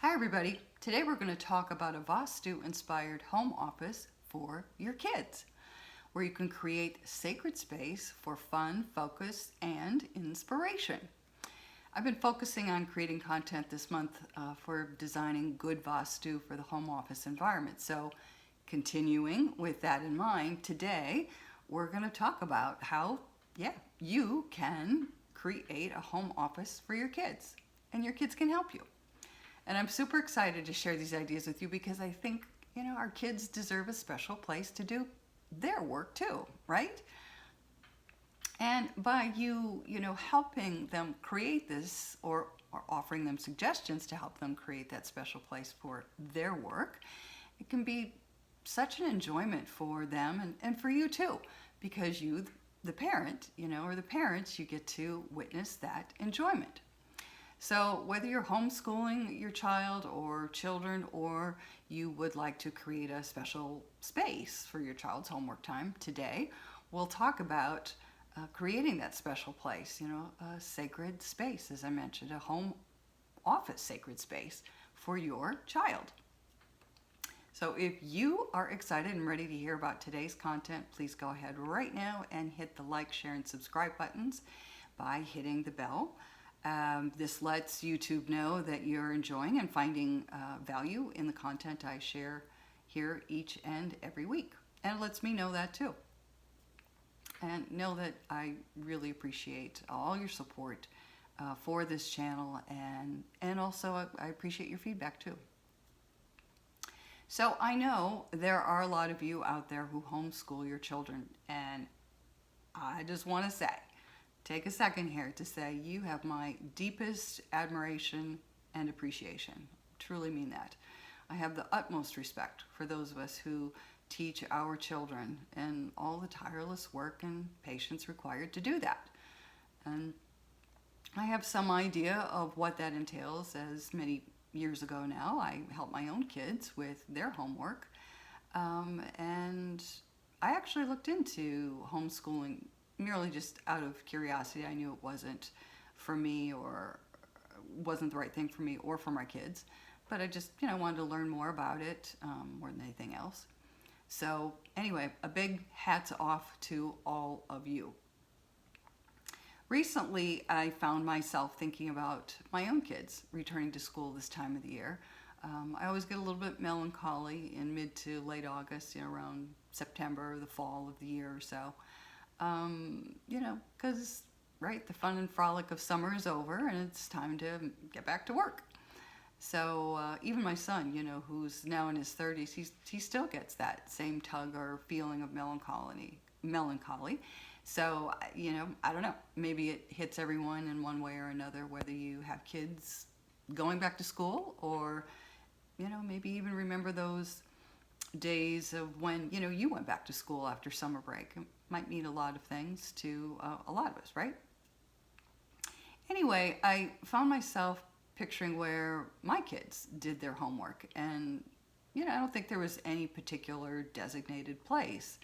Hi everybody. Today we're going to talk about a VASTU-inspired home office for your kids, where you can create sacred space for fun, focus, and inspiration. I've been focusing on creating content this month for designing good Vastu for the home office environment. So continuing with that in mind, today we're going to talk about how, you can create a home office for your kids, and your kids can help you. And I'm super excited to share these ideas with you because I think, our kids deserve a special place to do their work too, right? And by you helping them create this or offering them suggestions to help them create that special place for their work, it can be such an enjoyment for them and for you too, because you, the parent, or the parents, you get to witness that enjoyment. So whether you're homeschooling your child or children, or you would like to create a special space for your child's homework time, today we'll talk about creating that special place, a sacred space, as I mentioned, a home office sacred space for your child. So if you are excited and ready to hear about today's content, please go ahead right now and hit the like, share, and subscribe buttons by hitting the bell. This lets YouTube know that you're enjoying and finding value in the content I share here each and every week. And it lets me know that too. And know that I really appreciate all your support for this channel, and also I appreciate your feedback too. So I know there are a lot of you out there who homeschool your children, and I just want to say, take a second here to say you have my deepest admiration and appreciation. Truly mean that. I have the utmost respect for those of us who teach our children and all the tireless work and patience required to do that. And I have some idea of what that entails, as many years ago now I helped my own kids with their homework. And I actually looked into homeschooling merely just out of curiosity. I knew it wasn't for me, or wasn't the right thing for me or for my kids, but I just wanted to learn more about it more than anything else. So anyway, a big hats off to all of you. Recently I found myself thinking about my own kids returning to school this time of the year. I always get a little bit melancholy in mid to late August, around September, the fall of the year or so. Because, right, the fun and frolic of summer is over and it's time to get back to work. So even my son, who's now in his 30s, he still gets that same tug or feeling of melancholy. So, I don't know, maybe it hits everyone in one way or another, whether you have kids going back to school or, maybe even remember those days of when, you went back to school after summer break. It might mean a lot of things to a lot of us, right? Anyway, I found myself picturing where my kids did their homework, and, I don't think there was any particular designated place.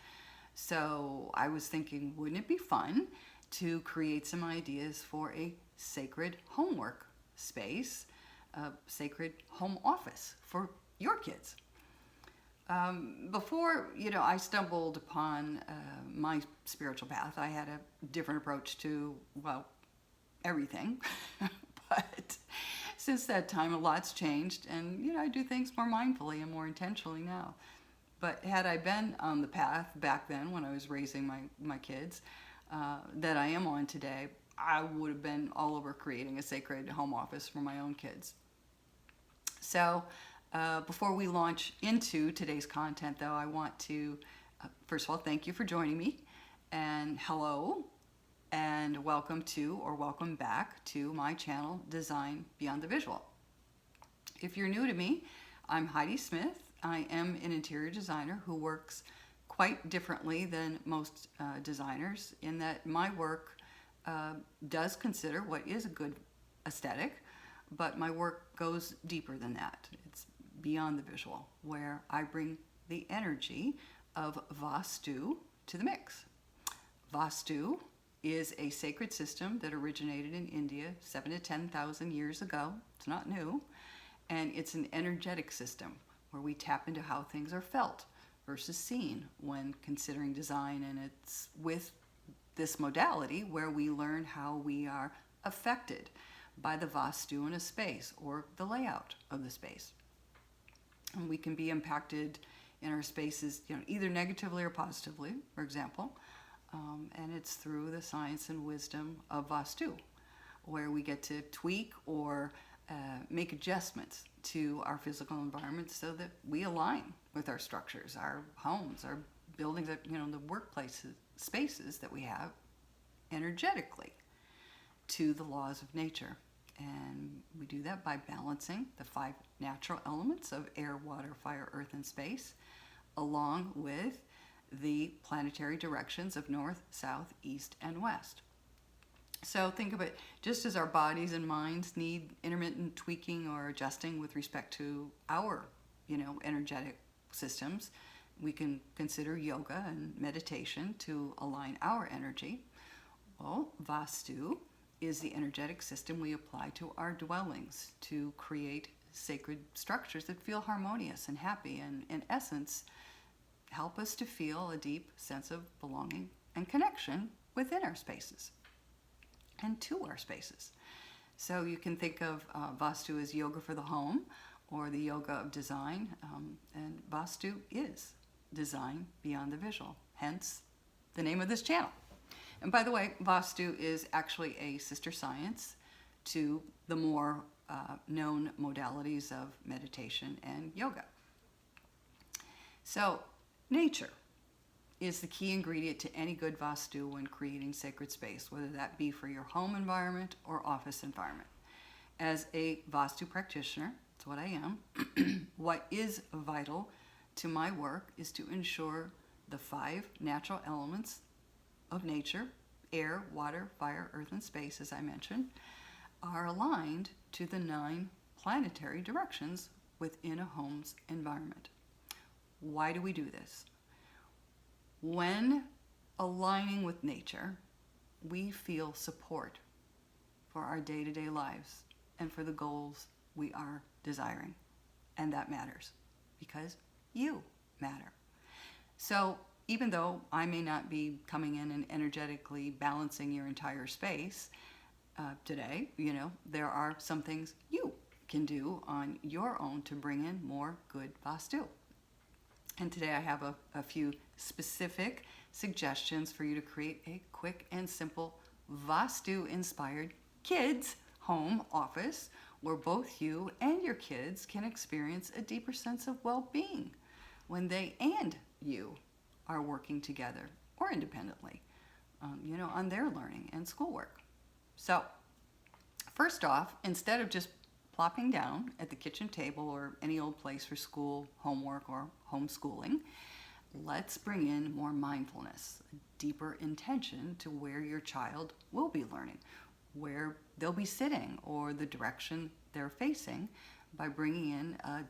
So I was thinking, wouldn't it be fun to create some ideas for a sacred homework space, a sacred home office for your kids? Before, I stumbled upon my spiritual path, I had a different approach to, everything. But since that time, a lot's changed, and, I do things more mindfully and more intentionally now. But had I been on the path back then when I was raising my kids that I am on today, I would have been all over creating a sacred home office for my own kids. So before we launch into today's content, though, I want to, first of all, thank you for joining me, and hello, and welcome to, or welcome back to, my channel, Design Beyond the Visual. If you're new to me, I'm Heidi Smith. I am an interior designer who works quite differently than most designers, in that my work does consider what is a good aesthetic, but my work goes deeper than that. It's beyond the visual, where I bring the energy of Vastu to the mix. Vastu is a sacred system that originated in India 7,000 to 10,000 years ago. It's not new. And it's an energetic system where we tap into how things are felt versus seen when considering design. And it's with this modality where we learn how we are affected by the Vastu in a space or the layout of the space. And we can be impacted in our spaces, either negatively or positively, for example. And it's through the science and wisdom of Vastu, where we get to tweak or make adjustments to our physical environment so that we align with our structures, our homes, our buildings, the workplaces, spaces that we have energetically to the laws of nature. And we do that by balancing the 5 natural elements of air, water, fire, earth, and space, along with the planetary directions of north, south, east, and west. So think of it just as our bodies and minds need intermittent tweaking or adjusting with respect to our, energetic systems. We can consider yoga and meditation to align our energy. Well, Vastu is the energetic system we apply to our dwellings to create sacred structures that feel harmonious and happy and, in essence, help us to feel a deep sense of belonging and connection within our spaces and to our spaces. So you can think of Vastu as yoga for the home or the yoga of design, and Vastu is design beyond the visual, hence the name of this channel. And by the way, Vastu is actually a sister science to the more known modalities of meditation and yoga. So nature is the key ingredient to any good Vastu when creating sacred space, whether that be for your home environment or office environment. As a Vastu practitioner, that's what I am, what is vital to my work is to ensure the 5 natural elements of nature, air, water, fire, earth, and space, as I mentioned, are aligned to the 9 planetary directions within a home's environment. Why do we do this? When aligning with nature, we feel support for our day-to-day lives and for the goals we are desiring. And that matters because you matter. So even though I may not be coming in and energetically balancing your entire space today, there are some things you can do on your own to bring in more good Vastu. And today I have a few specific suggestions for you to create a quick and simple Vastu-inspired kids home office where both you and your kids can experience a deeper sense of well-being when they and you are working together or independently, on their learning and schoolwork. So first off, instead of just plopping down at the kitchen table or any old place for school, homework, or homeschooling, let's bring in more mindfulness, a deeper intention to where your child will be learning, where they'll be sitting, or the direction they're facing by bringing in a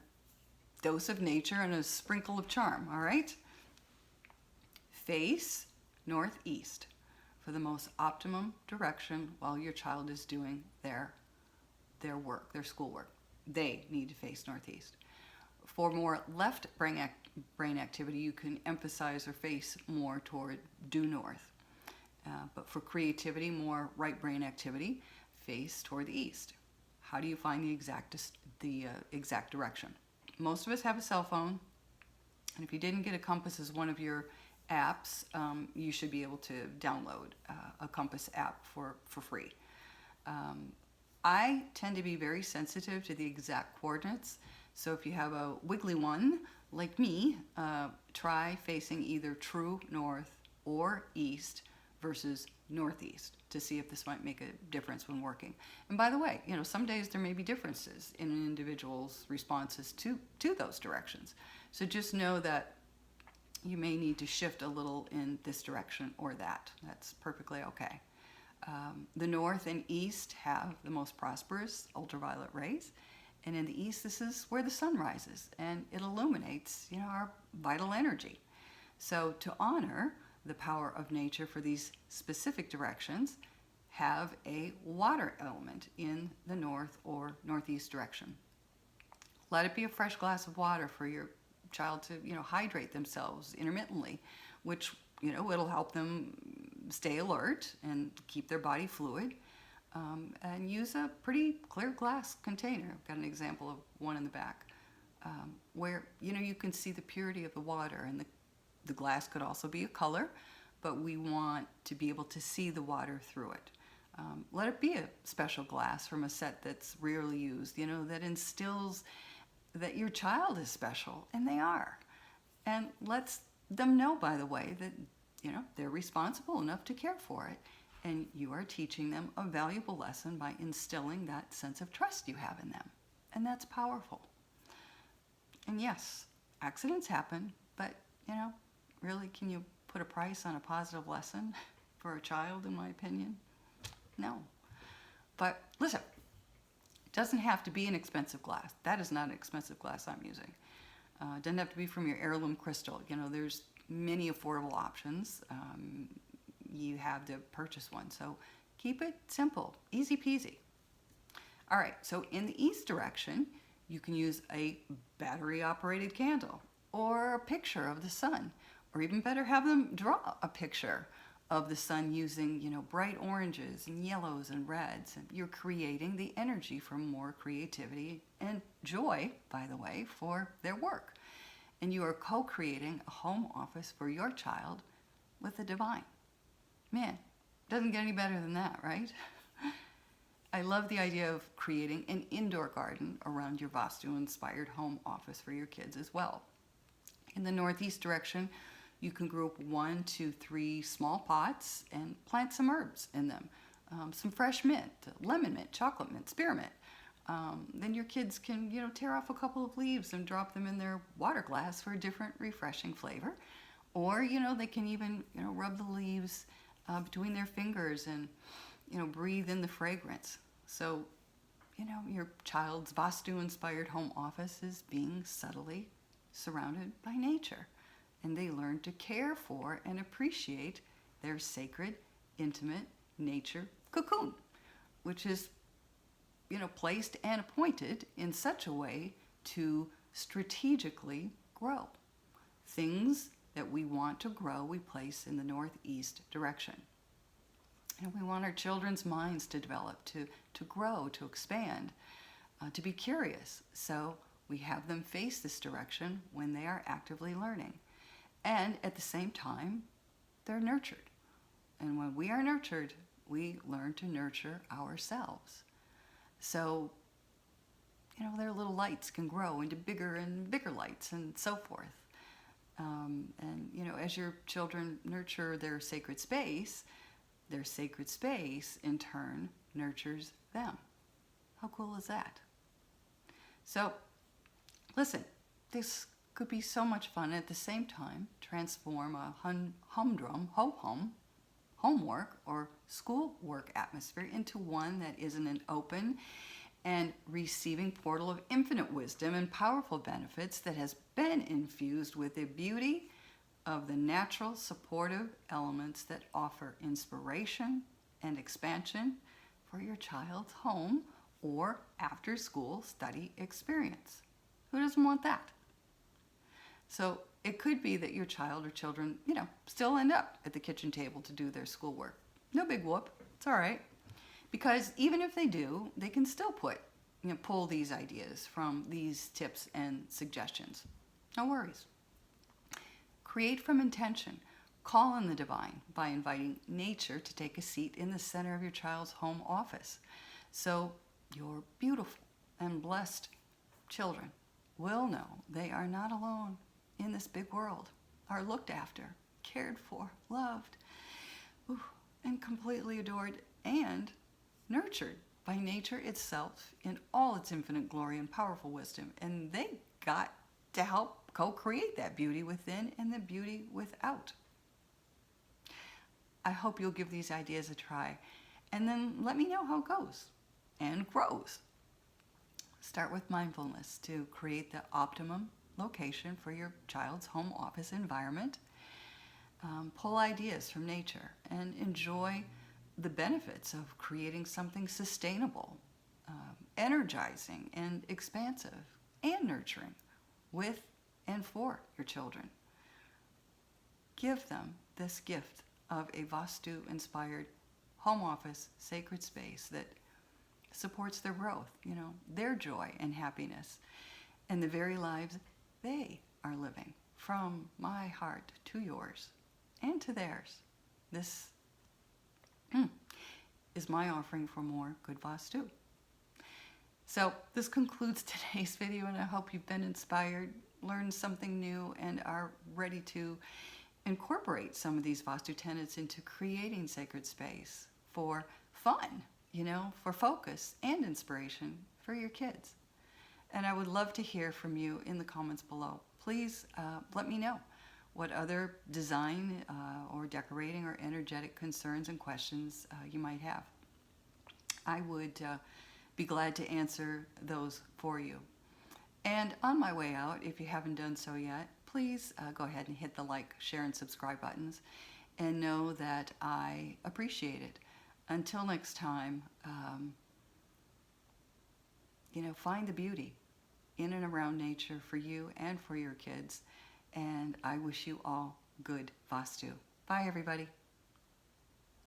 dose of nature and a sprinkle of charm, all right? Face northeast for the most optimum direction while your child is doing their work, their schoolwork. They need to face northeast. For more left brain activity, you can emphasize or face more toward due north. But for creativity, more right brain activity, face toward the east. How do you find the exact direction? Most of us have a cell phone, and if you didn't get a compass as one of your apps, you should be able to download a compass app for free. I tend to be very sensitive to the exact coordinates, so if you have a wiggly one like me, try facing either true north or east versus northeast to see if this might make a difference when working. And by the way, some days there may be differences in an individual's responses to those directions. So just know that you may need to shift a little in this direction or that. That's perfectly okay. The north and east have the most prosperous ultraviolet rays. And in the east, this is where the sun rises and it illuminates, our vital energy. So to honor the power of nature for these specific directions, have a water element in the north or northeast direction. Let it be a fresh glass of water for your child to, hydrate themselves intermittently, which, it'll help them stay alert and keep their body fluid. And use a pretty clear glass container. I've got an example of one in the back where, you can see the purity of the water, and the glass could also be a color, but we want to be able to see the water through it. Let it be a special glass from a set that's rarely used, that instills that your child is special, and they are. And lets them know, by the way, that, they're responsible enough to care for it. And you are teaching them a valuable lesson by instilling that sense of trust you have in them. And that's powerful. And yes, accidents happen, but, really, can you put a price on a positive lesson for a child, in my opinion? No. But listen, it doesn't have to be an expensive glass. That is not an expensive glass I'm using. It doesn't have to be from your heirloom crystal. There's many affordable options. You have to purchase one. So keep it simple, easy peasy. All right, so in the east direction, you can use a battery operated candle or a picture of the sun, or even better, have them draw a picture of the sun using, bright oranges and yellows and reds. And you're creating the energy for more creativity and joy, by the way, for their work. And you are co-creating a home office for your child with the divine. Man, doesn't get any better than that, right? I love the idea of creating an indoor garden around your VASTU-inspired home office for your kids as well. In the northeast direction, you can group 1 to 3 small pots and plant some herbs in them. Some fresh mint, lemon mint, chocolate mint, spearmint. Then your kids can, tear off a couple of leaves and drop them in their water glass for a different, refreshing flavor. Or, they can even, rub the leaves between their fingers and, breathe in the fragrance. So, your child's VASTU-inspired home office is being subtly surrounded by nature. And they learn to care for and appreciate their sacred, intimate nature cocoon, which is, placed and appointed in such a way to strategically grow. Things that we want to grow, we place in the northeast direction. And we want our children's minds to develop, to grow, to expand, to be curious. So we have them face this direction when they are actively learning. And at the same time, they're nurtured. And when we are nurtured, we learn to nurture ourselves. So, their little lights can grow into bigger and bigger lights and so forth. And, as your children nurture their sacred space in turn nurtures them. How cool is that? So, listen, this could be so much fun, and at the same time transform a humdrum, ho-hum, homework or schoolwork atmosphere into one that is an open and receiving portal of infinite wisdom and powerful benefits that has been infused with the beauty of the natural supportive elements that offer inspiration and expansion for your child's home or after school study experience. Who doesn't want that? So it could be that your child or children, still end up at the kitchen table to do their schoolwork. No big whoop. It's all right. Because even if they do, they can still pull these ideas from these tips and suggestions. No worries. Create from intention. Call on the divine by inviting nature to take a seat in the center of your child's home office. So your beautiful and blessed children will know they are not alone in this big world, are looked after, cared for, loved, and completely adored and nurtured by nature itself in all its infinite glory and powerful wisdom. And they got to help co-create that beauty within and the beauty without. I hope you'll give these ideas a try and then let me know how it goes and grows. Start with mindfulness to create the optimum location for your child's home office environment. Pull ideas from nature and enjoy the benefits of creating something sustainable, energizing, and expansive. and nurturing with and for your children. Give them this gift of a Vastu-inspired home office sacred space that supports their growth, their joy and happiness, and the very lives they are living, from my heart to yours and to theirs. This is my offering for more good Vastu. So this concludes today's video, and I hope you've been inspired, learned something new, and are ready to incorporate some of these Vastu tenets into creating sacred space for fun, for focus and inspiration for your kids. And I would love to hear from you in the comments below. Please let me know what other design or decorating or energetic concerns and questions you might have. I would be glad to answer those for you. And on my way out, if you haven't done so yet, please go ahead and hit the like, share, and subscribe buttons, and know that I appreciate it. Until next time, find the beauty in and around nature for you and for your kids. And I wish you all good Vastu. Bye, everybody.